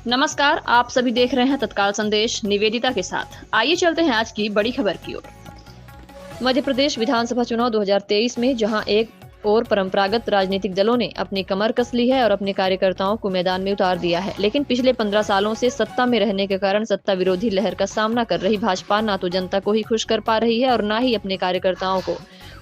नमस्कार, आप सभी देख रहे हैं तत्काल संदेश निवेदिता के साथ। आइए चलते हैं आज की बड़ी खबर की ओर। मध्य प्रदेश विधानसभा चुनाव 2023 में जहां एक और परंपरागत राजनीतिक दलों ने अपनी कमर कस ली है और अपने कार्यकर्ताओं को मैदान में उतार दिया है, लेकिन पिछले 15 सालों से सत्ता में रहने के कारण सत्ता विरोधी लहर का सामना कर रही भाजपा न तो जनता को ही खुश कर पा रही है और न ही अपने कार्यकर्ताओं को।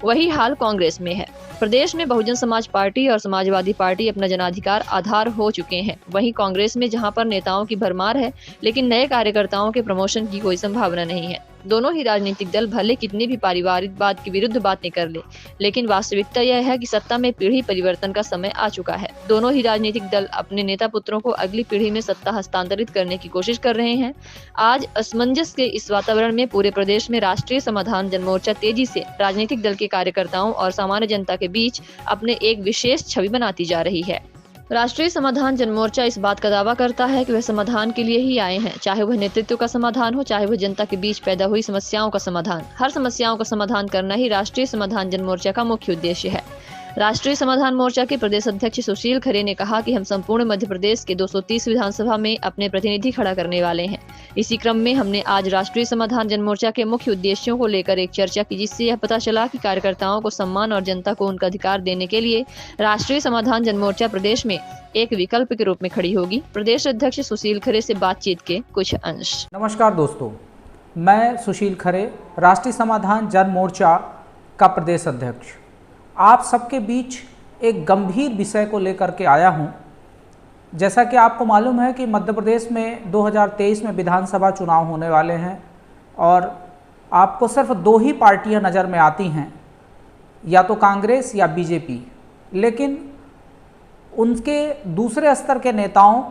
वही हाल कांग्रेस में है। प्रदेश में बहुजन समाज पार्टी और समाजवादी पार्टी अपना जनाधिकार आधार हो चुके हैं। वहीं कांग्रेस में जहां पर नेताओं की भरमार है, लेकिन नए कार्यकर्ताओं के प्रमोशन की कोई संभावना नहीं है। दोनों ही राजनीतिक दल भले कितनी भी पारिवारिकवाद के विरुद्ध बातें कर ले, लेकिन वास्तविकता यह है कि सत्ता में पीढ़ी परिवर्तन का समय आ चुका है। दोनों ही राजनीतिक दल अपने नेता पुत्रों को अगली पीढ़ी में सत्ता हस्तांतरित करने की कोशिश कर रहे हैं। आज असमंजस के इस वातावरण में पूरे प्रदेश में राष्ट्रीय समाधान जनमोर्चा तेजी से राजनीतिक दल के कार्यकर्ताओं और सामान्य जनता के बीच अपने एक विशेष छवि बनाती जा रही है। राष्ट्रीय समाधान जनमोर्चा इस बात का दावा करता है कि वह समाधान के लिए ही आए हैं, चाहे वह नेतृत्व का समाधान हो, चाहे वह जनता के बीच पैदा हुई समस्याओं का समाधान। हर समस्याओं का समाधान करना ही राष्ट्रीय समाधान जनमोर्चा का मुख्य उद्देश्य है। राष्ट्रीय समाधान मोर्चा के प्रदेश अध्यक्ष सुशील खरे ने कहा कि हम संपूर्ण मध्य प्रदेश के 230 विधानसभा में अपने प्रतिनिधि खड़ा करने वाले हैं। इसी क्रम में हमने आज राष्ट्रीय समाधान जनमोर्चा के मुख्य उद्देश्यों को लेकर एक चर्चा की, जिससे यह पता चला कि कार्यकर्ताओं को सम्मान और जनता को उनका अधिकार देने के लिए राष्ट्रीय समाधान जनमोर्चा प्रदेश में एक विकल्प के रूप में खड़ी होगी। प्रदेश अध्यक्ष सुशील खरे से बातचीत के कुछ अंश। नमस्कार दोस्तों, मैं सुशील खरे, राष्ट्रीय समाधान जनमोर्चा का प्रदेश अध्यक्ष, आप सबके बीच एक गंभीर विषय को लेकर के आया हूं। जैसा कि आपको मालूम है कि मध्य प्रदेश में 2023 में विधानसभा चुनाव होने वाले हैं और आपको सिर्फ दो ही पार्टियां नज़र में आती हैं, या तो कांग्रेस या बीजेपी। लेकिन उनके दूसरे स्तर के नेताओं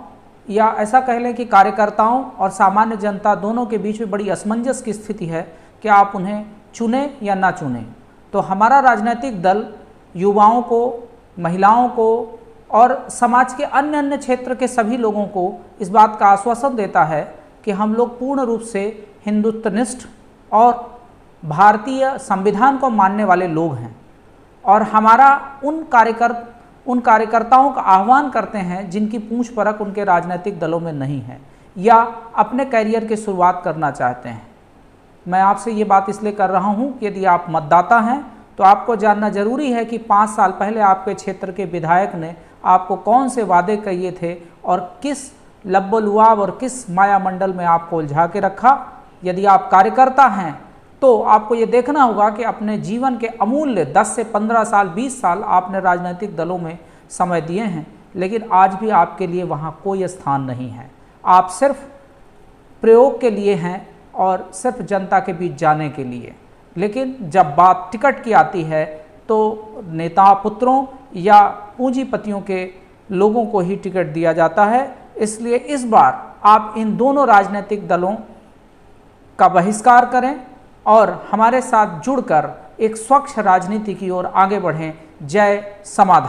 या ऐसा कह लें कि कार्यकर्ताओं और सामान्य जनता दोनों के बीच में बड़ी असमंजस की स्थिति है कि आप उन्हें चुनें या ना चुनें। तो हमारा राजनीतिक दल युवाओं को, महिलाओं को और समाज के अन्य क्षेत्र के सभी लोगों को इस बात का आश्वासन देता है कि हम लोग पूर्ण रूप से हिंदुत्वनिष्ठ और भारतीय संविधान को मानने वाले लोग हैं। और हमारा उन कार्यकर्ताओं का आह्वान करते हैं जिनकी पूंछ परख उनके राजनीतिक दलों में नहीं है या अपने कैरियर की शुरुआत करना चाहते हैं। मैं आपसे ये बात इसलिए कर रहा हूँ कि यदि आप मतदाता हैं तो आपको जानना जरूरी है कि 5 साल पहले आपके क्षेत्र के विधायक ने आपको कौन से वादे किए थे और किस लब्बलुआब और किस मायामंडल में आपको उलझा के रखा। यदि आप कार्यकर्ता हैं तो आपको ये देखना होगा कि अपने जीवन के अमूल्य 10 से 15 साल, 20 साल आपने राजनीतिक दलों में समय दिए हैं, लेकिन आज भी आपके लिए वहाँ कोई स्थान नहीं है। आप सिर्फ प्रयोग के लिए हैं और सिर्फ जनता के बीच जाने के लिए। लेकिन जब बात टिकट की आती है तो नेता पुत्रों या पूंजीपतियों के लोगों को ही टिकट दिया जाता है। इसलिए इस बार आप इन दोनों राजनीतिक दलों का बहिष्कार करें और हमारे साथ जुड़कर एक स्वच्छ राजनीति की ओर आगे बढ़ें। जय समाधान।